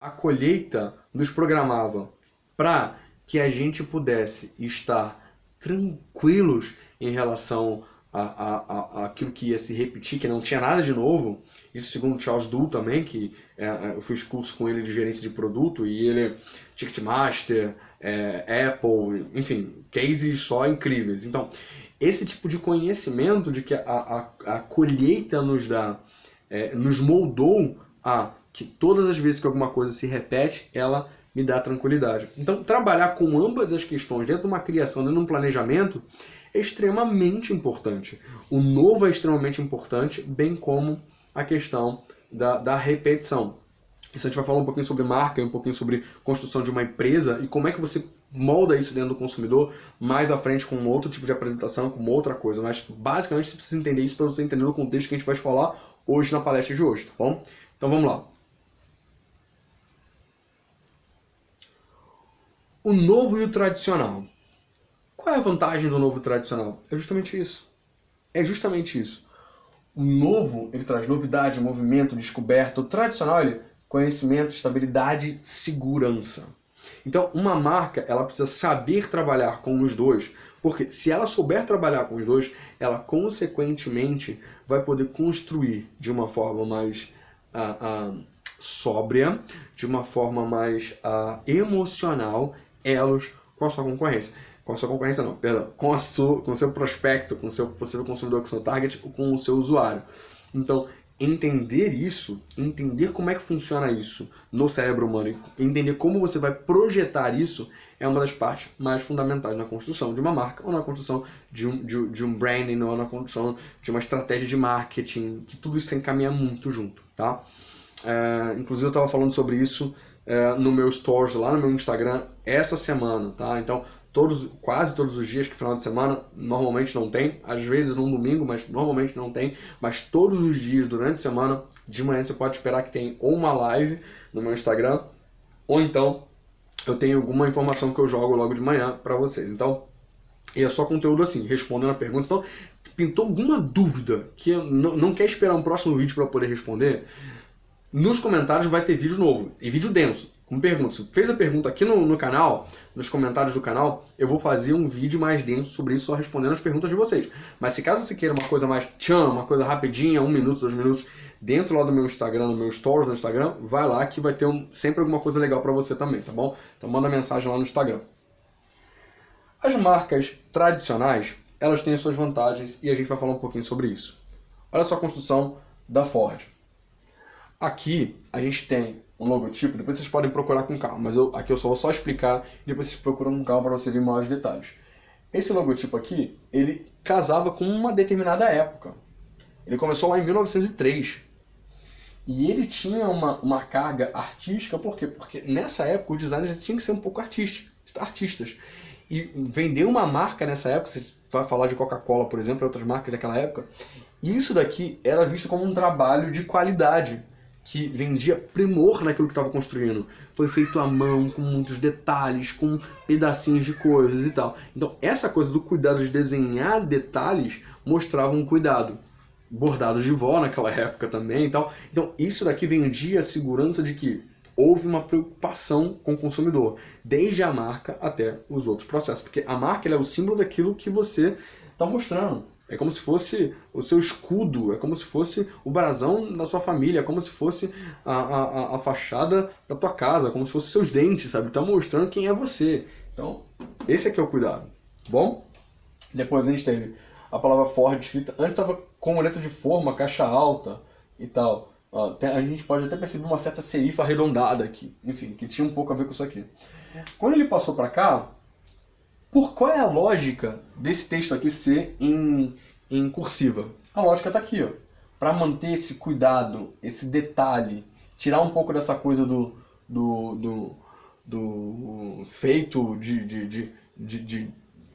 A colheita nos programava para que a gente pudesse estar tranquilos em relação aquilo que ia se repetir, que não tinha nada de novo. Isso segundo Charles Dull também, que eu fiz curso com ele de gerência de produto, e ele Ticketmaster, Apple, enfim, cases só incríveis. Então, esse tipo de conhecimento de que a colheita nos dá, nos moldou a que todas as vezes que alguma coisa se repete, ela me dá tranquilidade. Então, trabalhar com ambas as questões dentro de uma criação, dentro de um planejamento, é extremamente importante. O novo é extremamente importante, bem como a questão da repetição. Isso a gente vai falar um pouquinho sobre marca, um pouquinho sobre construção de uma empresa e como é que você molda isso dentro do consumidor mais à frente com um outro tipo de apresentação, com outra coisa. Mas basicamente você precisa entender isso para você entender o contexto que a gente vai falar hoje na palestra de hoje, tá bom? Então vamos lá. O novo e o tradicional. Qual é a vantagem do novo e tradicional? É justamente isso. É justamente isso. O novo, ele traz novidade, movimento, descoberta. O tradicional, ele conhecimento, estabilidade, segurança. Então, uma marca, ela precisa saber trabalhar com os dois, porque se ela souber trabalhar com os dois, ela consequentemente vai poder construir de uma forma mais sóbria, de uma forma mais emocional, elos com a sua concorrência. Com a sua concorrência não, perdão, com o seu prospecto, com o seu possível consumidor, com o seu target, ou com o seu usuário. Então, entender isso, entender como é que funciona isso no cérebro humano, entender como você vai projetar isso, é uma das partes mais fundamentais na construção de uma marca, ou na construção de um branding, ou na construção de uma estratégia de marketing, que tudo isso tem que caminhar muito junto, tá? Inclusive eu estava falando sobre isso no meu stories lá no meu Instagram essa semana, tá? Então quase todos os dias, que final de semana normalmente não tem, às vezes num domingo, mas normalmente não tem, mas todos os dias durante a semana, de manhã você pode esperar que tem ou uma live no meu Instagram, ou então eu tenho alguma informação que eu jogo logo de manhã para vocês. Então, e é só conteúdo assim, respondendo a pergunta. Então, pintou alguma dúvida que não quer esperar um próximo vídeo para poder responder? Nos comentários vai ter vídeo novo, e vídeo denso, com perguntas. Se fez a pergunta aqui no canal, nos comentários do canal, eu vou fazer um vídeo mais denso sobre isso, só respondendo as perguntas de vocês. Mas se caso você queira uma coisa mais uma coisa rapidinha, 1 minuto, 2 minutos, dentro lá do meu Instagram, no meu stories no Instagram, vai lá que vai ter sempre alguma coisa legal pra você também, tá bom? Então manda mensagem lá no Instagram. As marcas tradicionais, elas têm as suas vantagens e a gente vai falar um pouquinho sobre isso. Olha só a construção da Ford. Aqui a gente tem um logotipo, depois vocês podem procurar com calma, mas aqui eu só vou explicar e depois vocês procuram com calma para você ver maiores detalhes. Esse logotipo aqui, ele casava com uma determinada época. Ele começou lá em 1903. E ele tinha uma carga artística, por quê? Porque nessa época os designers tinham que ser um pouco artistas. E vender uma marca nessa época, você vai falar de Coca-Cola, por exemplo, outras marcas daquela época, isso daqui era visto como um trabalho de qualidade, que vendia primor naquilo que estava construindo. Foi feito à mão, com muitos detalhes, com pedacinhos de coisas e tal. Então, essa coisa do cuidado de desenhar detalhes mostrava um cuidado. Bordados de vó naquela época também e tal. Então, isso daqui vendia a segurança de que houve uma preocupação com o consumidor, desde a marca até os outros processos. Porque a marca ela é o símbolo daquilo que você está mostrando. É como se fosse o seu escudo, é como se fosse o brasão da sua família, é como se fosse a fachada da tua casa, como se fosse seus dentes, sabe? Tá mostrando quem é você. Então, esse aqui é o cuidado, tá bom? Depois a gente teve a palavra Ford escrita, antes estava com letra de forma, caixa alta e tal. A gente pode até perceber uma certa serifa arredondada aqui, enfim, que tinha um pouco a ver com isso aqui. Quando ele passou para cá, qual é a lógica desse texto aqui ser em cursiva? A lógica está aqui, ó. Para manter esse cuidado, esse detalhe, tirar um pouco dessa coisa do feito de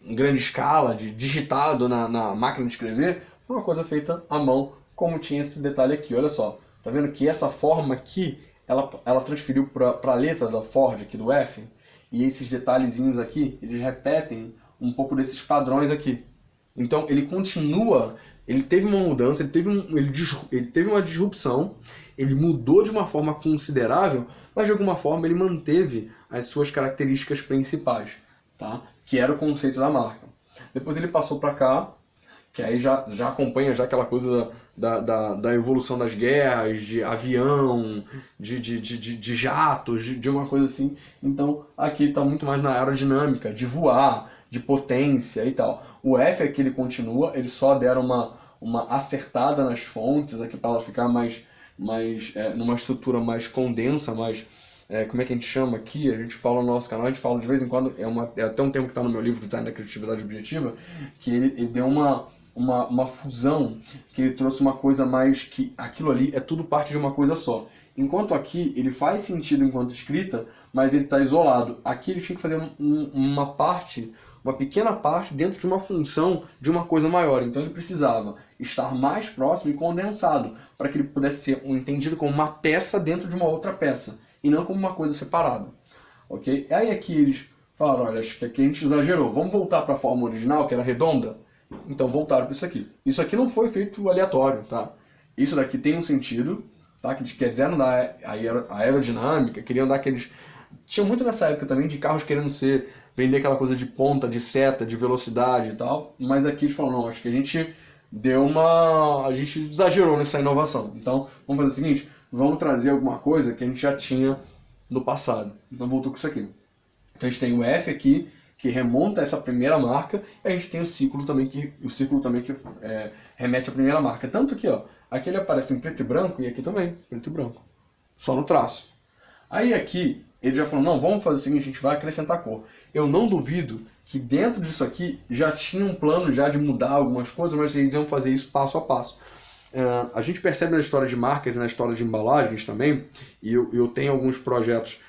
grande escala, de digitado na máquina de escrever, uma coisa feita à mão, como tinha esse detalhe aqui. Olha só, tá vendo que essa forma aqui, ela transferiu para a letra da Ford, aqui do F, e esses detalhezinhos aqui, eles repetem um pouco desses padrões aqui. Então ele continua ele teve uma mudança, ele teve uma disrupção, ele mudou de uma forma considerável, mas de alguma forma ele manteve as suas características principais, tá? Que era o conceito da marca. Depois ele passou para cá, que aí já acompanha já aquela coisa da evolução das guerras, de avião, de jatos, de uma coisa assim. Então aqui está muito mais na aerodinâmica, de voar, de potência e tal. O F aqui ele continua, eles só deram uma acertada nas fontes aqui para ela ficar mais numa estrutura mais condensa, mais... como é que a gente chama aqui? A gente fala no nosso canal, a gente fala de vez em quando, é até um termo que está no meu livro, Design da Criatividade Objetiva, que ele deu uma fusão, que ele trouxe uma coisa mais que aquilo ali é tudo parte de uma coisa só. Enquanto aqui ele faz sentido enquanto escrita, mas ele está isolado. Aqui ele tinha que fazer uma pequena parte dentro de uma função de uma coisa maior. Então ele precisava estar mais próximo e condensado, para que ele pudesse ser entendido como uma peça dentro de uma outra peça, e não como uma coisa separada. Ok? Aí aqui eles falaram, olha, acho que aqui a gente exagerou, vamos voltar para a forma original, que era redonda? Então voltaram para isso aqui. Isso aqui não foi feito aleatório, tá? Isso daqui tem um sentido, tá? Que eles quiseram dar a aerodinâmica, queriam dar aqueles... Tinha muito nessa época também de carros querendo vender aquela coisa de ponta, de seta, de velocidade e tal, mas aqui eles falaram, não, acho que a gente a gente exagerou nessa inovação. Então, vamos fazer o seguinte, vamos trazer alguma coisa que a gente já tinha no passado. Então voltou com isso aqui. Então a gente tem o F aqui, que remonta essa primeira marca, e a gente tem o círculo também que remete à primeira marca. Tanto que, ó, aqui ele aparece em preto e branco, e aqui também, preto e branco. Só no traço. Aí aqui, ele já falou, não, vamos fazer o seguinte, a gente vai acrescentar cor. Eu não duvido que dentro disso aqui já tinha um plano já de mudar algumas coisas, mas eles iam fazer isso passo a passo. A gente percebe na história de marcas e na história de embalagens também, e eu tenho alguns projetos,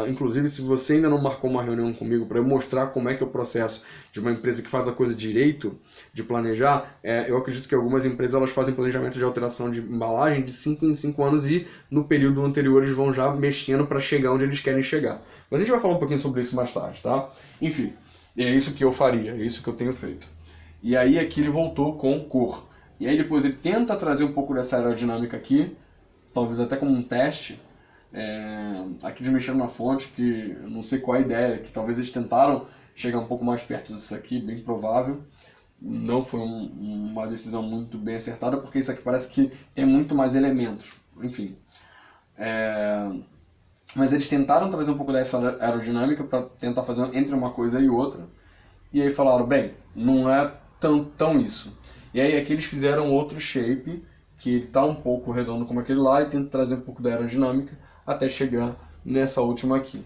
inclusive se você ainda não marcou uma reunião comigo para eu mostrar como é que é o processo de uma empresa que faz a coisa direito, de planejar, eu acredito que algumas empresas elas fazem planejamento de alteração de embalagem de 5 em 5 anos e no período anterior eles vão já mexendo para chegar onde eles querem chegar. Mas a gente vai falar um pouquinho sobre isso mais tarde, tá? Enfim, é isso que eu faria, é isso que eu tenho feito. E aí aqui ele voltou com cor. E aí depois ele tenta trazer um pouco dessa aerodinâmica aqui, talvez até como um teste, aqui de mexer na fonte, que eu não sei qual é a ideia, que talvez eles tentaram chegar um pouco mais perto disso aqui, bem provável. Não foi uma decisão muito bem acertada, porque isso aqui parece que tem muito mais elementos, enfim. Mas eles tentaram trazer um pouco dessa aerodinâmica para tentar fazer entre uma coisa e outra, e aí falaram, bem, não é tão isso. E aí aqui eles fizeram outro shape, que ele está um pouco redondo como aquele lá, e tenta trazer um pouco da aerodinâmica até chegar nessa última aqui.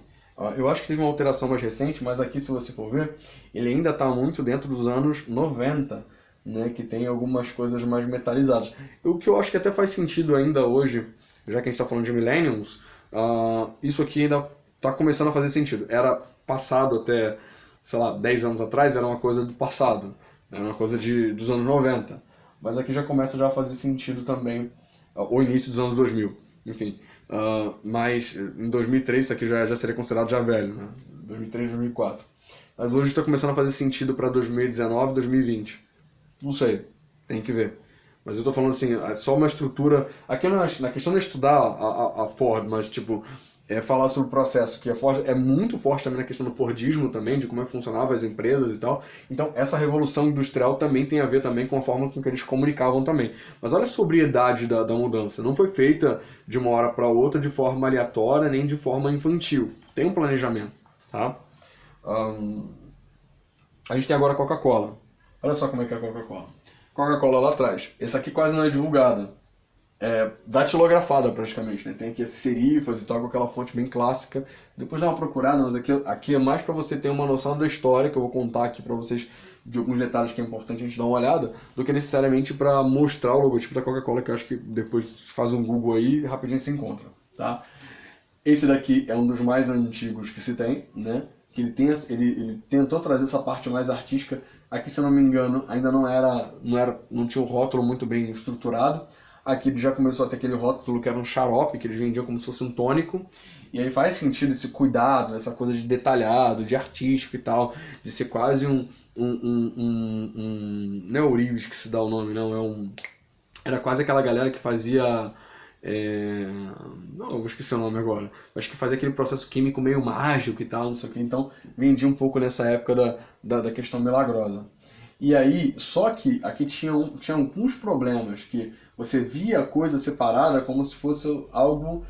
Eu acho que teve uma alteração mais recente, mas aqui se você for ver, ele ainda está muito dentro dos anos 90, né, que tem algumas coisas mais metalizadas. O que eu acho que até faz sentido ainda hoje, já que a gente está falando de millennials, isso aqui ainda está começando a fazer sentido. Era passado até, sei lá, 10 anos atrás, era uma coisa do passado. Era uma coisa dos anos 90. Mas aqui já começa a fazer sentido também, o início dos anos 2000. Enfim, mas em 2003 isso aqui já seria considerado já velho, né? 2003, 2004. Mas hoje está começando a fazer sentido para 2019, 2020. Não sei, tem que ver. Mas eu estou falando assim, é só uma estrutura... Aqui na questão de estudar a Ford, mas tipo... falar sobre o processo, que a Ford é muito forte também na questão do Fordismo também, de como é que funcionavam as empresas e tal. Então essa revolução industrial também tem a ver também com a forma com que eles comunicavam também. Mas olha a sobriedade da mudança, não foi feita de uma hora para outra de forma aleatória, nem de forma infantil. Tem um planejamento, tá? A gente tem agora a Coca-Cola. Olha só como é que é a Coca-Cola. Coca-Cola lá atrás. Essa aqui quase não é divulgada. Datilografada praticamente, né? Tem aqui as serifas e tal, com aquela fonte bem clássica. Depois dá uma procurada, mas aqui é mais para você ter uma noção da história, que eu vou contar aqui para vocês de alguns detalhes que é importante a gente dar uma olhada, do que necessariamente para mostrar o logotipo da Coca-Cola, que eu acho que depois faz um Google aí e rapidinho se encontra, tá? Esse daqui é um dos mais antigos que se tem, né? Que ele tentou trazer essa parte mais artística. Aqui, se eu não me engano, ainda não tinha um rótulo muito bem estruturado. Aqui ele já começou a ter aquele rótulo que era um xarope, que eles vendiam como se fosse um tônico. E aí faz sentido esse cuidado, essa coisa de detalhado, de artístico e tal, de ser quase não é Ourives que se dá o nome, não, era quase aquela galera que fazia... não, eu vou esquecer o nome agora, mas que fazia aquele processo químico meio mágico e tal, não sei o que, então vendia um pouco nessa época da questão milagrosa. E aí, só que aqui tinha alguns problemas, que você via a coisa separada como se fosse algo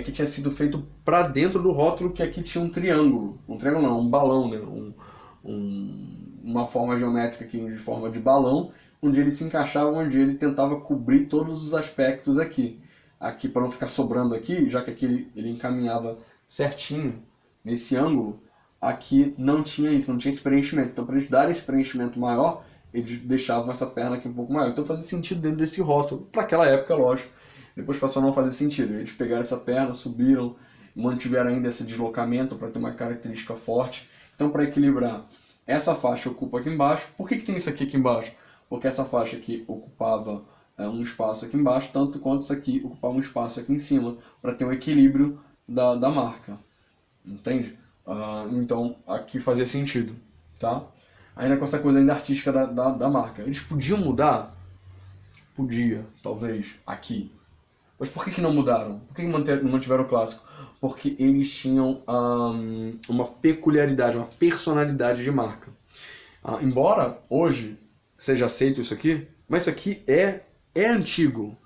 que tinha sido feito para dentro do rótulo, que aqui tinha um triângulo não, um balão, né? Uma forma geométrica aqui de forma de balão, onde ele se encaixava, onde ele tentava cobrir todos os aspectos aqui para não ficar sobrando aqui, já que aqui ele encaminhava certinho nesse ângulo. Aqui não tinha isso, não tinha esse preenchimento. Então, para eles darem esse preenchimento maior, eles deixavam essa perna aqui um pouco maior. Então fazia sentido dentro desse rótulo. Para aquela época, lógico. Depois passou a não fazer sentido. Eles pegaram essa perna, subiram, mantiveram ainda esse deslocamento para ter uma característica forte. Então, para equilibrar, essa faixa ocupa aqui embaixo. Por que tem isso aqui embaixo? Porque essa faixa aqui ocupava um espaço aqui embaixo, tanto quanto isso aqui ocupava um espaço aqui em cima, para ter um equilíbrio da marca. Entende? Então aqui fazia sentido, tá? Ainda com essa coisa ainda artística da marca. Eles podiam mudar? Podia, talvez, aqui. Mas por que não mudaram? Por que mantiveram o clássico? Porque eles tinham uma peculiaridade, uma personalidade de marca. Embora hoje seja aceito isso aqui, mas isso aqui é antigo.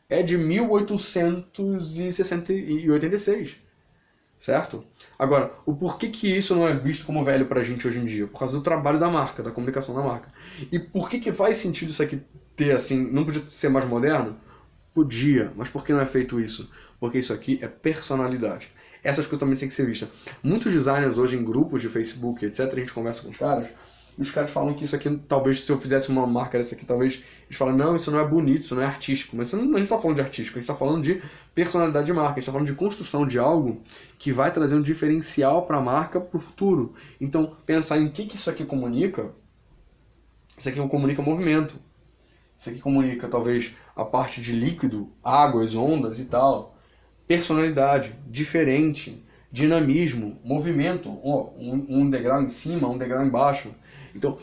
É de 1886. Certo? Agora, o porquê que isso não é visto como velho pra gente hoje em dia? Por causa do trabalho da marca, da comunicação da marca. E por que faz sentido isso aqui ter assim, não podia ser mais moderno? Podia, mas por que não é feito isso? Porque isso aqui é personalidade. Essas coisas também têm que ser vistas. Muitos designers hoje em grupos de Facebook, etc., a gente conversa com os caras, e os caras falam que isso aqui, talvez, se eu fizesse uma marca dessa aqui, talvez eles falam, não, isso não é bonito, isso não é artístico. Mas a gente está falando de artístico, a gente está falando de personalidade de marca, a gente está falando de construção de algo que vai trazer um diferencial para a marca para o futuro. Então, pensar em que isso aqui comunica, isso aqui comunica movimento. Isso aqui comunica, talvez, a parte de líquido, águas, ondas e tal. Personalidade, diferente, dinamismo, movimento, um degrau em cima, um degrau embaixo. Então,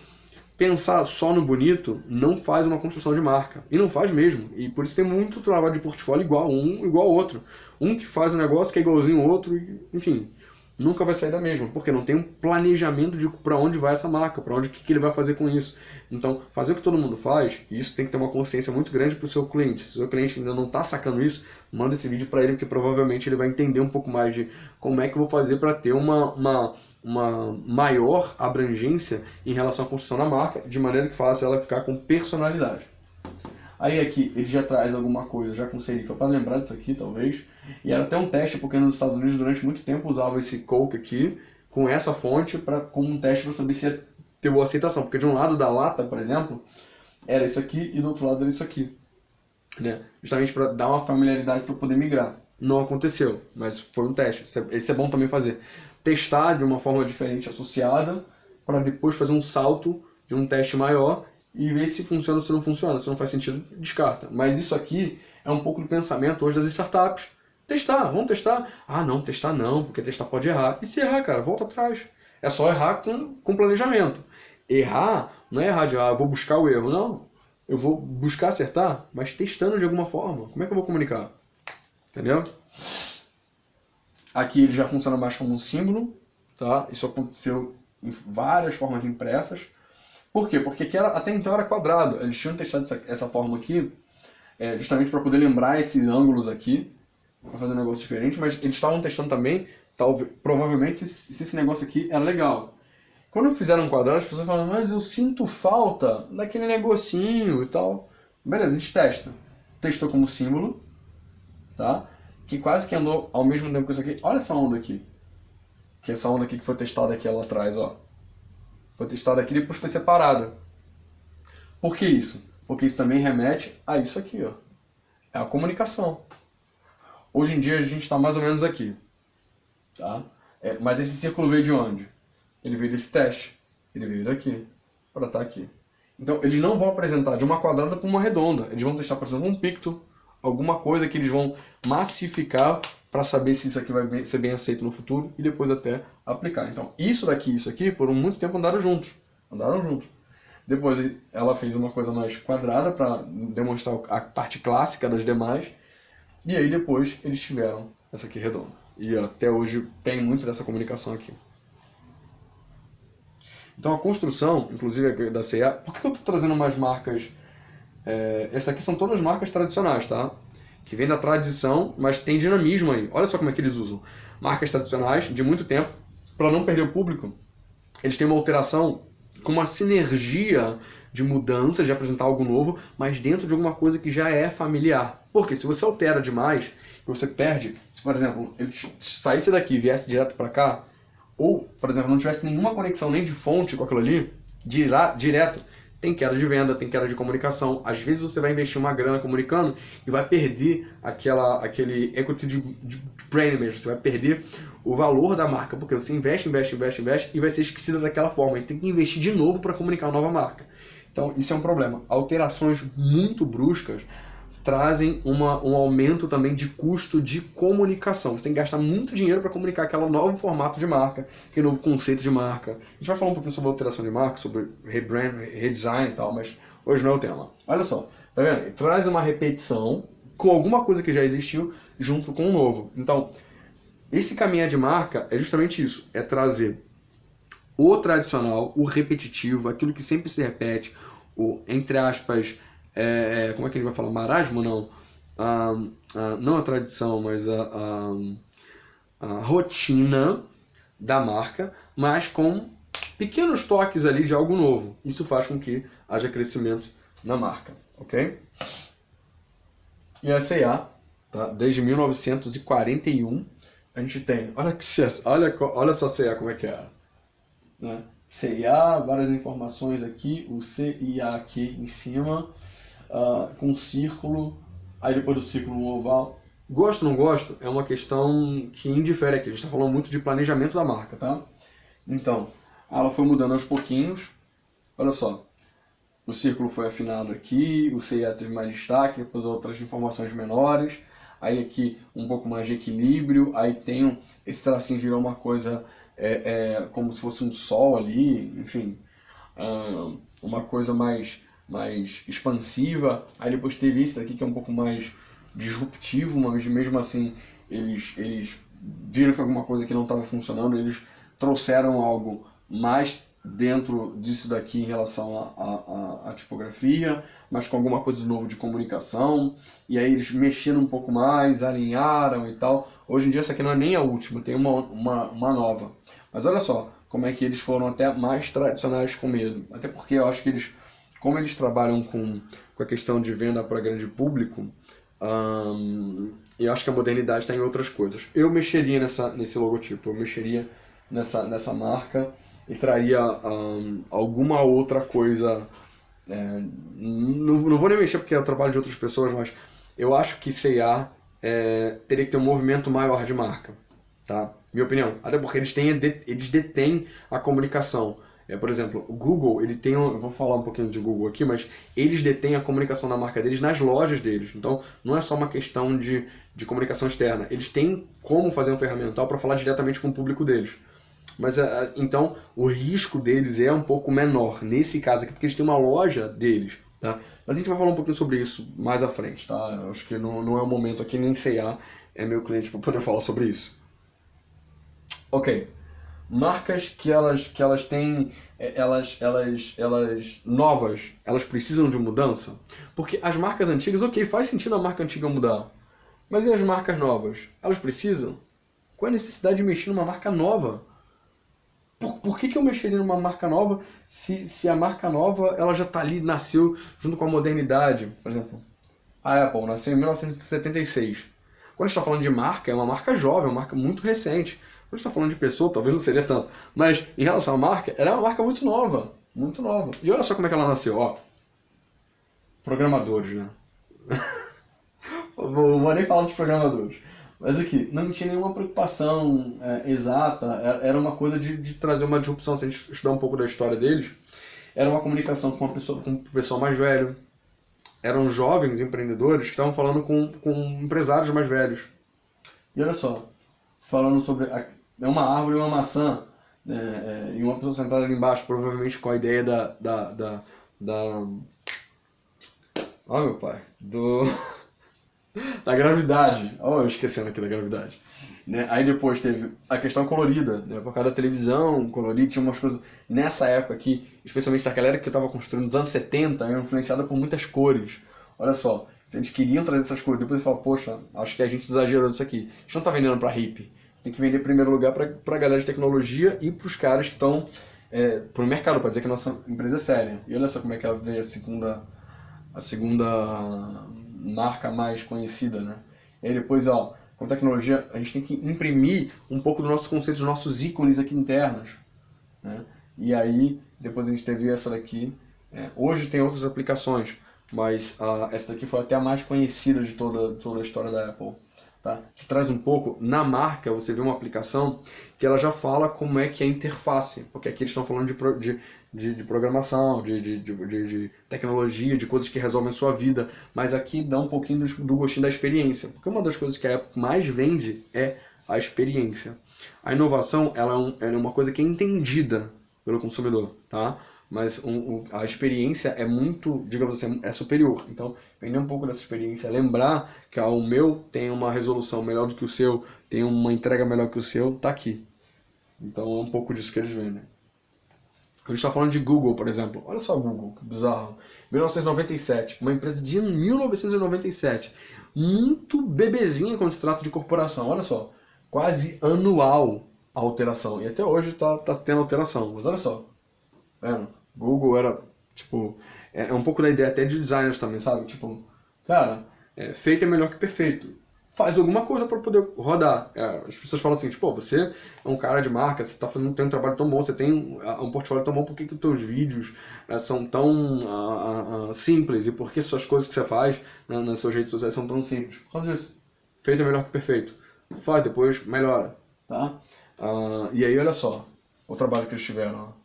pensar só no bonito não faz uma construção de marca. E não faz mesmo. E por isso tem muito trabalho de portfólio igual ao outro. Um que faz um negócio que é igualzinho ao outro, enfim, nunca vai sair da mesma. Porque não tem um planejamento de para onde vai essa marca, para onde que ele vai fazer com isso. Então, fazer o que todo mundo faz, e isso tem que ter uma consciência muito grande para o seu cliente. Se o seu cliente ainda não está sacando isso, manda esse vídeo para ele, porque provavelmente ele vai entender um pouco mais de como é que eu vou fazer para ter uma maior abrangência em relação à construção da marca, de maneira que faça ela ficar com personalidade. Aí aqui ele já traz alguma coisa já com serifa para lembrar disso aqui, talvez. E era até um teste, porque nos Estados Unidos durante muito tempo usava esse Coke aqui com essa fonte como um teste para saber se ia ter boa aceitação. Porque de um lado da lata, por exemplo, era isso aqui e do outro lado era isso aqui, né? Justamente para dar uma familiaridade para poder migrar. Não aconteceu, mas foi um teste. Esse é bom também fazer. Testar de uma forma diferente associada para depois fazer um salto de um teste maior e ver se funciona ou se não funciona. Se não faz sentido, descarta. Mas isso aqui é um pouco do pensamento hoje das startups. Testar, vamos testar. Não, testar não, porque testar pode errar. E se errar, cara, volta atrás. É só errar com planejamento. Errar não é errar de, eu vou buscar o erro. Não, eu vou buscar acertar, mas testando de alguma forma. Como é que eu vou comunicar? Entendeu? Aqui ele já funciona mais como um símbolo, tá? Isso aconteceu em várias formas impressas. Por quê? Porque aqui até então era quadrado. Eles tinham testado essa forma aqui, justamente para poder lembrar esses ângulos aqui, para fazer um negócio diferente, mas eles estavam testando também, provavelmente, se esse negócio aqui era legal. Quando fizeram um quadrado, as pessoas falam, mas eu sinto falta daquele negocinho e tal. Beleza, a gente testa. Testou como símbolo, tá? Que quase que andou ao mesmo tempo que isso aqui. Olha essa onda aqui. Que essa onda aqui que foi testada aqui lá atrás, ó. Foi testada aqui e depois foi separada. Por que isso? Porque isso também remete a isso aqui, ó. É a comunicação. Hoje em dia a gente está mais ou menos aqui, tá? Mas esse círculo veio de onde? Ele veio desse teste. Ele veio daqui, para estar aqui. Então eles não vão apresentar de uma quadrada para uma redonda. Eles vão testar, por exemplo, um picto, alguma coisa que eles vão massificar para saber se isso aqui vai ser bem aceito no futuro e depois até aplicar. Então, isso daqui e isso aqui, por muito tempo andaram juntos. Depois ela fez uma coisa mais quadrada para demonstrar a parte clássica das demais. E aí depois eles tiveram essa aqui redonda. E até hoje tem muito dessa comunicação aqui. Então a construção, inclusive da C&A, por que eu estou trazendo mais marcas? Essas aqui são todas marcas tradicionais, tá? Que vem da tradição, mas tem dinamismo aí. Olha só como é que eles usam. Marcas tradicionais de muito tempo, para não perder o público, eles têm uma alteração com uma sinergia de mudança, de apresentar algo novo, mas dentro de alguma coisa que já é familiar. Porque se você altera demais, você perde. Se, por exemplo, ele saísse daqui e viesse direto para cá, ou, por exemplo, não tivesse nenhuma conexão nem de fonte com aquilo ali, direto, tem queda de venda, tem queda de comunicação. Às vezes você vai investir uma grana comunicando e vai perder aquele equity de brand mesmo. Você vai perder o valor da marca, porque você investe e vai ser esquecida daquela forma. E tem que investir de novo para comunicar uma nova marca. Então isso é um problema. Alterações muito bruscas trazem um aumento também de custo de comunicação. Você tem que gastar muito dinheiro para comunicar aquele novo formato de marca, aquele novo conceito de marca. A gente vai falar um pouquinho sobre alteração de marca, sobre rebrand, redesign e tal, mas hoje não é o tema. Olha só, tá vendo? Traz uma repetição com alguma coisa que já existiu junto com o novo. Então, esse caminhar de marca é justamente isso, é trazer o tradicional, o repetitivo, aquilo que sempre se repete, o, entre aspas, como é que ele vai falar? Marasmo? Não. Não a tradição, mas a rotina da marca, mas com pequenos toques ali de algo novo. Isso faz com que haja crescimento na marca, ok? E a C&A, tá? Desde 1941, a gente tem... Olha só a C&A como é que é. Né? C&A, várias informações aqui, o C e A aqui em cima... com um círculo, aí depois do círculo um oval. Gosto ou não gosto é uma questão que indifere aqui. A gente está falando muito de planejamento da marca, tá? Então, ela foi mudando aos pouquinhos. Olha só, o círculo foi afinado aqui, o C&A teve mais destaque, depois outras informações menores. Aí aqui um pouco mais de equilíbrio, aí tem esse tracinho virou uma coisa como se fosse um sol ali, enfim, uma coisa mais expansiva. Aí depois teve esse daqui que é um pouco mais disruptivo, mas mesmo assim eles viram que alguma coisa que não estava funcionando, eles trouxeram algo mais dentro disso daqui em relação à tipografia, mas com alguma coisa de novo de comunicação, e aí eles mexeram um pouco mais, alinharam e tal. Hoje em dia essa aqui não é nem a última, tem uma nova. Mas olha só como é que eles foram até mais tradicionais com medo, até porque eu acho que eles, como eles trabalham com a questão de venda para grande público, eu acho que a modernidade está em outras coisas. Eu mexeria nesse logotipo, eu mexeria nessa marca e traria alguma outra coisa. Não vou nem mexer porque é o trabalho de outras pessoas, mas eu acho que C&A teria que ter um movimento maior de marca. Tá? Minha opinião. Até porque eles detêm a comunicação. Por exemplo, o Google, ele tem, eu vou falar um pouquinho de Google aqui, mas eles detêm a comunicação da marca deles nas lojas deles. Então, não é só uma questão de comunicação externa. Eles têm como fazer um ferramental para falar diretamente com o público deles. Mas, então, o risco deles é um pouco menor, nesse caso aqui, porque eles têm uma loja deles. Tá? Mas a gente vai falar um pouquinho sobre isso mais à frente. Tá? Eu acho que não é o momento aqui, nem C&A é meu cliente para poder falar sobre isso. Ok. Marcas que elas têm, elas novas, elas precisam de mudança? Porque as marcas antigas, ok, faz sentido a marca antiga mudar. Mas e as marcas novas? Elas precisam? Qual a necessidade de mexer numa marca nova? Por que eu mexeria numa marca nova se a marca nova ela já está ali, nasceu junto com a modernidade? Por exemplo, a Apple nasceu em 1976. Quando a gente está falando de marca, é uma marca jovem, uma marca muito recente. Quando a gente está falando de pessoa, talvez não seria tanto. Mas em relação à marca, ela é uma marca muito nova. Muito nova. E olha só como é que ela nasceu, ó. Programadores, né? Vou nem falar dos programadores. Mas aqui, não tinha nenhuma preocupação exata. Era uma coisa de trazer uma disrupção. Se a gente estudar um pouco da história deles, era uma comunicação com o pessoal mais velho. eram jovens empreendedores que estavam falando com empresários mais velhos. E olha só, falando sobre uma árvore e uma maçã, e uma pessoa sentada ali embaixo, provavelmente com a ideia oh, meu pai, da gravidade. Oh, eu esquecendo aqui da gravidade. Né? Aí depois teve a questão colorida, né? Por causa da televisão, colorida, tinha umas coisas. Nessa época aqui, especialmente daquela era que eu estava construindo nos anos 70, era influenciada por muitas cores. Olha só, então eles queriam trazer essas cores. Depois eles falaram, poxa, acho que a gente exagerou disso aqui. A gente não está vendendo para hippie. Tem que vender em primeiro lugar para a galera de tecnologia e para os caras que estão para o mercado, para dizer que a nossa empresa é séria. E olha só como é que ela veio a segunda marca mais conhecida, né? E aí depois, ó, com tecnologia, a gente tem que imprimir um pouco do nosso conceito, dos nossos ícones aqui internos, né? E aí, depois a gente teve essa daqui. Hoje tem outras aplicações, mas essa daqui foi até a mais conhecida de toda a história da Apple. Tá? Que traz um pouco, na marca, você vê uma aplicação que ela já fala como é que é a interface, porque aqui eles estão falando de programação, de tecnologia, de coisas que resolvem a sua vida, mas aqui dá um pouquinho do gostinho da experiência, porque uma das coisas que a Apple mais vende é a experiência. A inovação ela é uma coisa que é entendida pelo consumidor, tá? Mas a experiência é muito, digamos assim, é superior. Então, vender um pouco dessa experiência, lembrar que o meu tem uma resolução melhor do que o seu, tem uma entrega melhor que o seu, tá aqui. Então, é um pouco disso que eles vendem. A gente está falando de Google, por exemplo. Olha só Google, que bizarro. 1997, uma empresa de 1997. Muito bebezinha quando se trata de corporação. Olha só, quase anual a alteração. E até hoje tá tendo alteração. Mas olha só. Google era, tipo, é um pouco da ideia até de designers também, sabe? Tipo, cara, feito é melhor que perfeito. Faz alguma coisa para poder rodar. As pessoas falam assim, tipo, você é um cara de marca, você tem um trabalho tão bom, você tem um portfólio tão bom, por que os teus vídeos são tão simples? E por que as coisas que você faz nas suas redes sociais são tão simples? Por causa disso. Feito é melhor que perfeito. Faz, depois melhora, tá? E aí, olha só, o trabalho que eles tiveram, ó.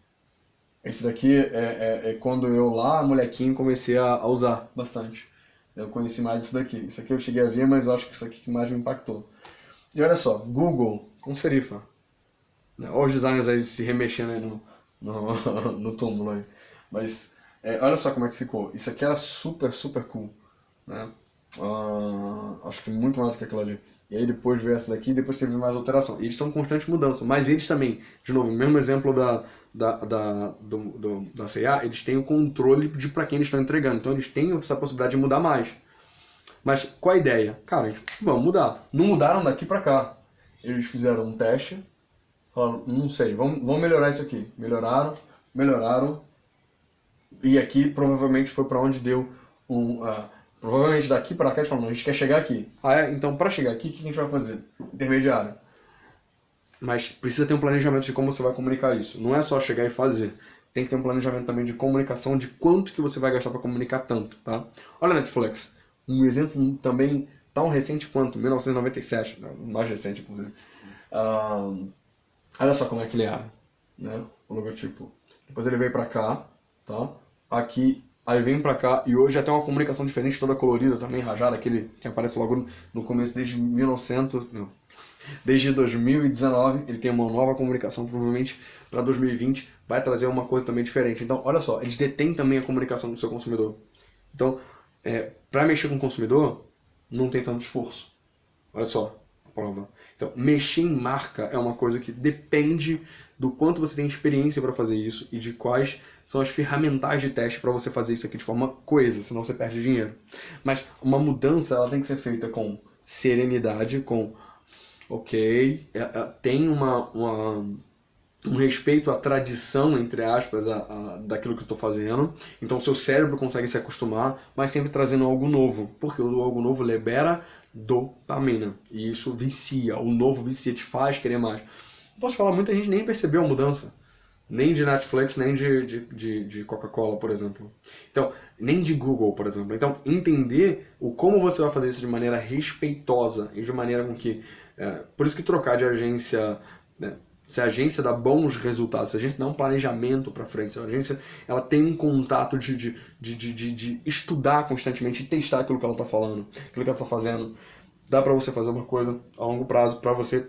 Esse daqui é quando eu lá, molequinho, comecei a usar bastante. Eu conheci mais isso daqui. Isso aqui eu cheguei a ver, mas eu acho que isso aqui que mais me impactou. E olha só, Google com serifa. Olha os designers aí se remexendo aí no túmulo aí. Mas olha só como é que ficou. Isso aqui era super, super cool, né? Acho que muito mais do que aquilo ali. E aí depois veio essa daqui e depois teve mais alteração. E eles estão em constante mudança. Mas eles também, de novo, o mesmo exemplo da C&A, eles têm o controle de para quem eles estão entregando. Então eles têm essa possibilidade de mudar mais. Mas qual a ideia? Cara, vamos mudar. Não mudaram daqui para cá. Eles fizeram um teste, falaram, não sei, vamos melhorar isso aqui. Melhoraram. E aqui provavelmente foi para onde deu provavelmente daqui para cá eles falaram, a gente quer chegar aqui. Então para chegar aqui, o que a gente vai fazer? Intermediário. Mas precisa ter um planejamento de como você vai comunicar isso. Não é só chegar e fazer. Tem que ter um planejamento também de comunicação, de quanto que você vai gastar para comunicar tanto, tá? Olha a Netflix. Um exemplo também tão recente quanto 1997, mais recente inclusive. Olha só como é que ele era, né? O logotipo. Depois ele veio para cá, tá? Aqui, aí vem pra cá e hoje já tem uma comunicação diferente, toda colorida também, rajada, aquele que aparece logo no começo desde 2019, ele tem uma nova comunicação, provavelmente para 2020 vai trazer uma coisa também diferente. Então, olha só, eles detêm também a comunicação do seu consumidor. Então, para mexer com o consumidor, não tem tanto esforço. Olha só a prova. Então, mexer em marca é uma coisa que depende do quanto você tem experiência para fazer isso e de quais são as ferramentas de teste para você fazer isso aqui de forma coesa, senão você perde dinheiro. Mas uma mudança ela tem que ser feita com serenidade, com tem um respeito à tradição, entre aspas, daquilo que eu estou fazendo. Então o seu cérebro consegue se acostumar, mas sempre trazendo algo novo. Porque o algo novo libera dopamina. E isso vicia. O novo vicia, te faz querer mais. Posso falar, muita gente nem percebeu a mudança. Nem de Netflix, nem de Coca-Cola, por exemplo. Então, nem de Google, por exemplo. Então, entender como você vai fazer isso de maneira respeitosa e de maneira com que... por isso que trocar de agência... se a agência dá bons resultados, se a agência dá um planejamento para frente, se a agência ela tem um contato de estudar constantemente e testar aquilo que ela está falando, aquilo que ela está fazendo, dá para você fazer uma coisa a longo prazo para você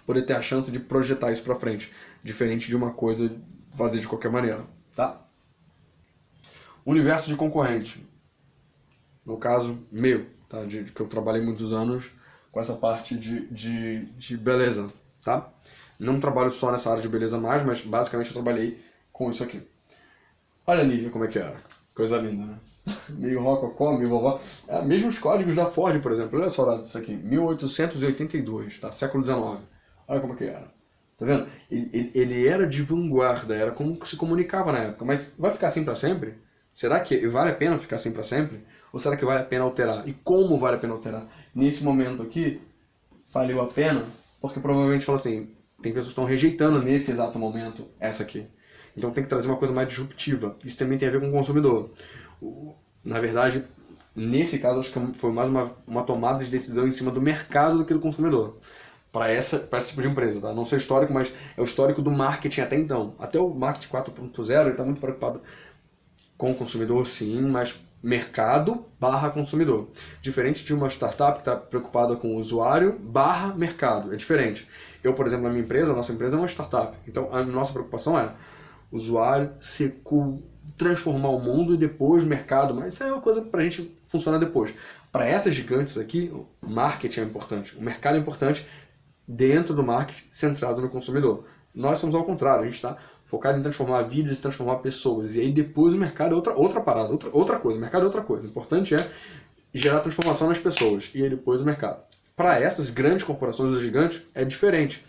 poder ter a chance de projetar isso para frente, diferente de uma coisa fazer de qualquer maneira, tá? Universo de concorrente, no caso meu, tá? Que eu trabalhei muitos anos com essa parte de beleza, tá? Não trabalho só nessa área de beleza mais, mas basicamente eu trabalhei com isso aqui. Olha a Nivea como é que era. Coisa linda, né? Meio rococó, meio vovó. É, mesmo os códigos da Ford, por exemplo. Olha só isso aqui. 1882, tá? Século XIX. Olha como é que era. Tá vendo? Ele era de vanguarda, era como se comunicava na época. Mas vai ficar assim pra sempre? Será que vale a pena ficar assim pra sempre? Ou será que vale a pena alterar? E como vale a pena alterar? Nesse momento aqui, valeu a pena, porque provavelmente fala assim, tem pessoas que estão rejeitando nesse exato momento essa aqui. Então tem que trazer uma coisa mais disruptiva. Isso também tem a ver com o consumidor. Na verdade, nesse caso, acho que foi mais uma tomada de decisão em cima do mercado do que do consumidor. Para esse tipo de empresa, tá? Não sei o histórico, mas é o histórico do marketing até então. Até o marketing 4.0 ele está muito preocupado com o consumidor, sim, mas mercado barra consumidor. Diferente de uma startup que está preocupada com o usuário barra mercado. É diferente. Eu, por exemplo, na minha empresa, a nossa empresa é uma startup. Então, a nossa preocupação é usuário, transformar o mundo e depois o mercado. Mas isso é uma coisa para a gente funcionar depois. Para essas gigantes aqui, o marketing é importante. O mercado é importante dentro do marketing centrado no consumidor. Nós somos ao contrário, a gente está focado em transformar vidas e transformar pessoas. E aí depois o mercado é outra parada, outra coisa. O mercado é outra coisa. O importante é gerar transformação nas pessoas. E aí depois o mercado. Para essas grandes corporações, os gigantes, é diferente.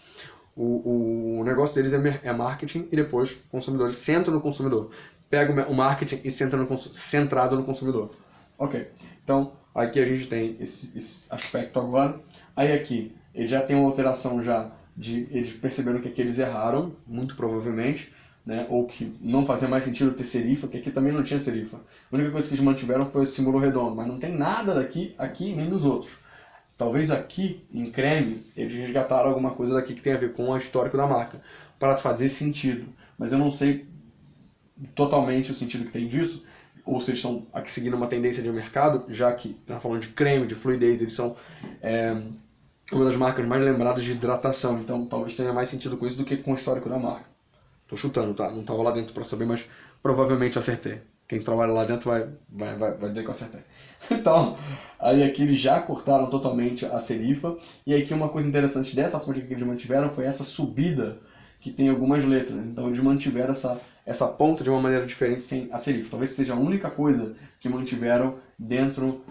O negócio deles é marketing e depois consumidores. Centram no consumidor. Pega o marketing e centrado no consumidor. Ok. Então, aqui a gente tem esse aspecto agora. Aí aqui, ele já tem uma alteração já eles perceberam que aqui eles erraram, muito provavelmente, né? Ou que não fazia mais sentido ter serifa, que aqui também não tinha serifa. A única coisa que eles mantiveram foi o símbolo redondo, mas não tem nada daqui, aqui nem nos outros. Talvez aqui, em creme, eles resgataram alguma coisa daqui que tem a ver com o histórico da marca, para fazer sentido. Mas eu não sei totalmente o sentido que tem disso, ou se eles estão aqui seguindo uma tendência de mercado, já que está falando de creme, de fluidez, eles são uma das marcas mais lembradas de hidratação, então talvez tenha mais sentido com isso do que com o histórico da marca. Tô chutando, tá? Não estava lá dentro para saber, mas provavelmente acertei. Quem trabalha lá dentro vai dizer que eu acertei. Então, aí aqui eles já cortaram totalmente a serifa, e aqui uma coisa interessante dessa fonte que eles mantiveram foi essa subida que tem algumas letras, então eles mantiveram essa ponta de uma maneira diferente sem a serifa. Talvez seja a única coisa que mantiveram dentro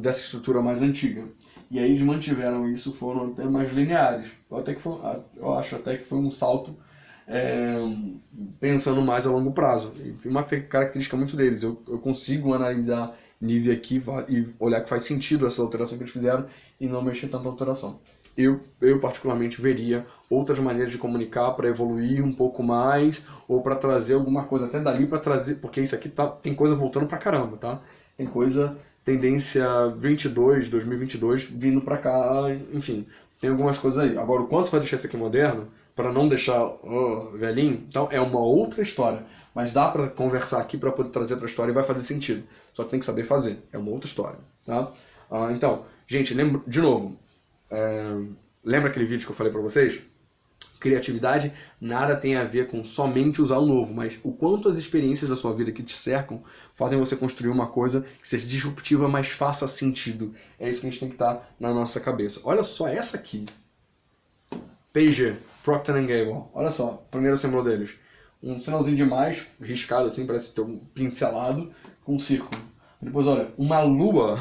dessa estrutura mais antiga. E aí eles mantiveram isso, foram até mais lineares. Eu acho até que foi um salto pensando mais a longo prazo. E uma característica muito deles, eu consigo analisar Nivea aqui e olhar que faz sentido essa alteração que eles fizeram e não mexer tanta alteração. Eu particularmente veria outras maneiras de comunicar para evoluir um pouco mais ou para trazer alguma coisa até dali para trazer, porque isso aqui tem coisa voltando pra caramba, tá? Tem coisa tendência 2022 vindo pra cá, enfim, tem algumas coisas aí. Agora, o quanto vai deixar isso aqui moderno, para não deixar velhinho, então é uma outra história. Mas dá para conversar aqui para poder trazer para a história e vai fazer sentido. Só que tem que saber fazer, é uma outra história, tá? Então, gente, lembra, de novo, lembra aquele vídeo que eu falei para vocês? Criatividade nada tem a ver com somente usar o novo, mas o quanto as experiências da sua vida que te cercam fazem você construir uma coisa que seja disruptiva, mas faça sentido. É isso que a gente tem que estar na nossa cabeça. Olha só essa aqui. P&G, Procter & Gamble. Olha só, primeiro símbolo deles. Um sinalzinho de mais, riscado assim, parece ter um pincelado, com um círculo. Depois, olha, uma lua.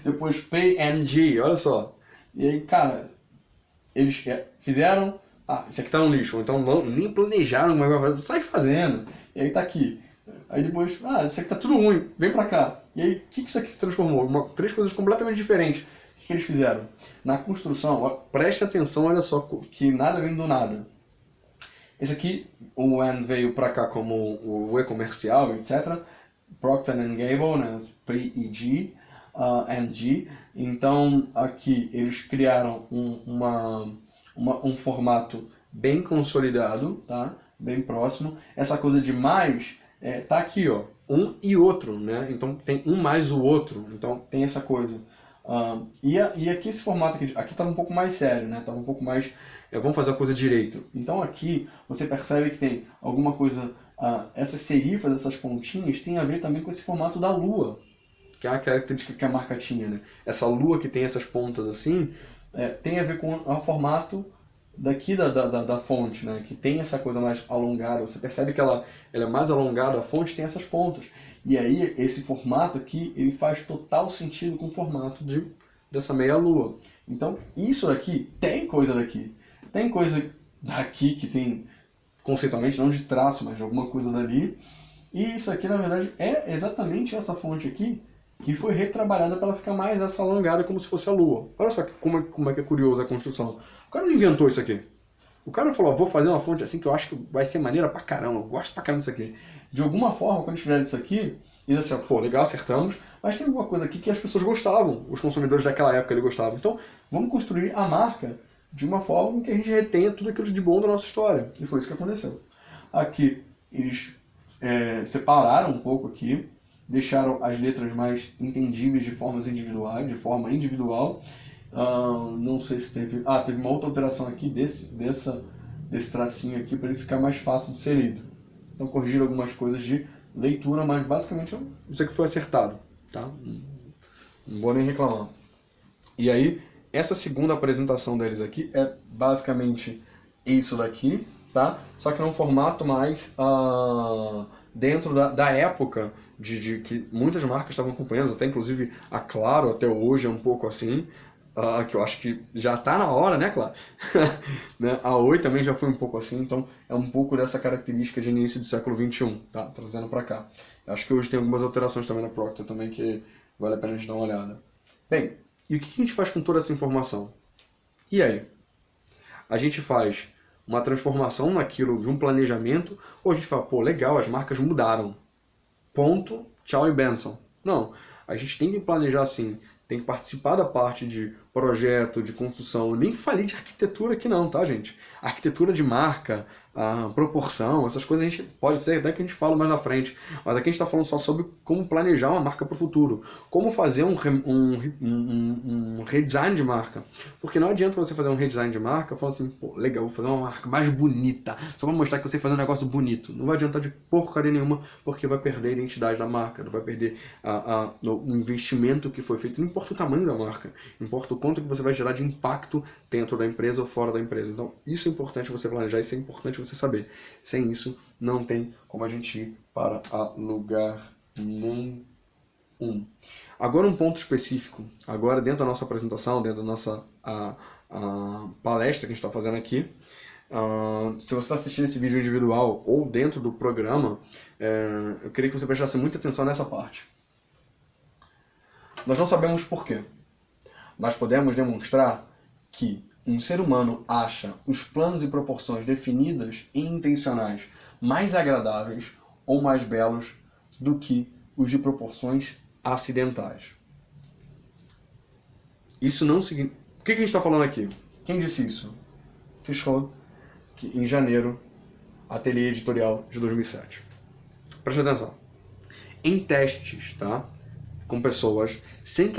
Depois P&G, olha só. E aí, cara, eles fizeram, isso aqui tá no lixo, ou então nem planejaram, mas sai fazendo, e aí tá aqui. Aí depois, isso aqui tá tudo ruim, vem pra cá. E aí, o que isso aqui se transformou? Três coisas completamente diferentes. O que eles fizeram? Na construção, preste atenção, olha só, que nada vem do nada. Esse aqui, o N veio pra cá como o e-comercial, etc. Procter & Gamble, né? P-E-G. NG. Então aqui eles criaram um formato bem consolidado, tá? Bem próximo. Essa coisa de mais tá aqui, ó, um e outro, né? Então tem um mais o outro, então tem essa coisa. E aqui esse formato aqui estava um pouco mais sério, né? Tava um pouco mais, vamos fazer a coisa direito. Então aqui você percebe que tem alguma coisa, essas serifas, essas pontinhas, tem a ver também com esse formato da lua, que é a característica que a marca tinha, né? Essa lua que tem essas pontas assim, tem a ver com o formato daqui da fonte, né? Que tem essa coisa mais alongada. Você percebe que ela é mais alongada, a fonte tem essas pontas. E aí esse formato aqui, ele faz total sentido com o formato dessa meia-lua. Então isso daqui, tem coisa daqui. Tem coisa daqui que tem, conceitualmente, não de traço, mas de alguma coisa dali. E isso aqui, na verdade, é exatamente essa fonte aqui, que foi retrabalhada para ela ficar mais essa alongada, como se fosse a lua. Olha só como é que é curioso a construção. O cara não inventou isso aqui. O cara falou, vou fazer uma fonte assim que eu acho que vai ser maneira pra caramba, eu gosto pra caramba disso aqui. De alguma forma, quando eles fizeram isso aqui, eles assim, pô, legal, acertamos, mas tem alguma coisa aqui que as pessoas gostavam, os consumidores daquela época eles gostavam. Então, vamos construir a marca de uma forma que a gente retenha tudo aquilo de bom da nossa história. E foi isso que aconteceu. Aqui, eles separaram um pouco aqui, deixaram as letras mais entendíveis de forma individual. Não sei se teve... teve uma outra alteração aqui desse tracinho aqui para ele ficar mais fácil de ser lido. Então corrigiram algumas coisas de leitura, mas basicamente isso aqui foi acertado, tá? Não vou nem reclamar. E aí, essa segunda apresentação deles aqui é basicamente isso daqui, tá? Só que num formato mais dentro da época de que muitas marcas estavam acompanhando, até inclusive a Claro até hoje é um pouco assim, que eu acho que já está na hora, né, Claro? Né? A Oi também já foi um pouco assim, então é um pouco dessa característica de início do século XXI, tá? Trazendo para cá. Eu acho que hoje tem algumas alterações também na Procter também que vale a pena a gente dar uma olhada. Bem, e o que a gente faz com toda essa informação? E aí? A gente faz uma transformação naquilo de um planejamento, ou a gente fala, pô, legal, as marcas mudaram. Ponto, tchau e benção. Não, a gente tem que planejar assim, tem que participar da parte de projeto, de construção. Eu nem falei de arquitetura aqui não, tá, gente? Arquitetura de marca, proporção, essas coisas a gente pode ser até que a gente fala mais na frente. Mas aqui a gente está falando só sobre como planejar uma marca para o futuro. Como fazer um redesign de marca. Porque não adianta você fazer um redesign de marca falando assim, pô, legal, vou fazer uma marca mais bonita, só para mostrar que você faz um negócio bonito. Não vai adiantar de porcaria nenhuma, porque vai perder a identidade da marca, vai perder o investimento que foi feito. Não importa o tamanho da marca, importa o quanto que você vai gerar de impacto dentro da empresa ou fora da empresa. Então, isso é importante você planejar, isso é importante você saber. Sem isso, não tem como a gente ir para lugar nenhum. Agora um ponto específico, agora dentro da nossa apresentação, dentro da nossa palestra que a gente está fazendo aqui, se você está assistindo esse vídeo individual ou dentro do programa, eu queria que você prestasse muita atenção nessa parte. Nós não sabemos por quê, mas podemos demonstrar que um ser humano acha os planos e proporções definidas e intencionais mais agradáveis ou mais belos do que os de proporções acidentais. Isso não significa... O que a gente está falando aqui? Quem disse isso? Tishon, em janeiro, Ateliê Editorial de 2007. Preste atenção. Em testes, tá? Com pessoas, sem que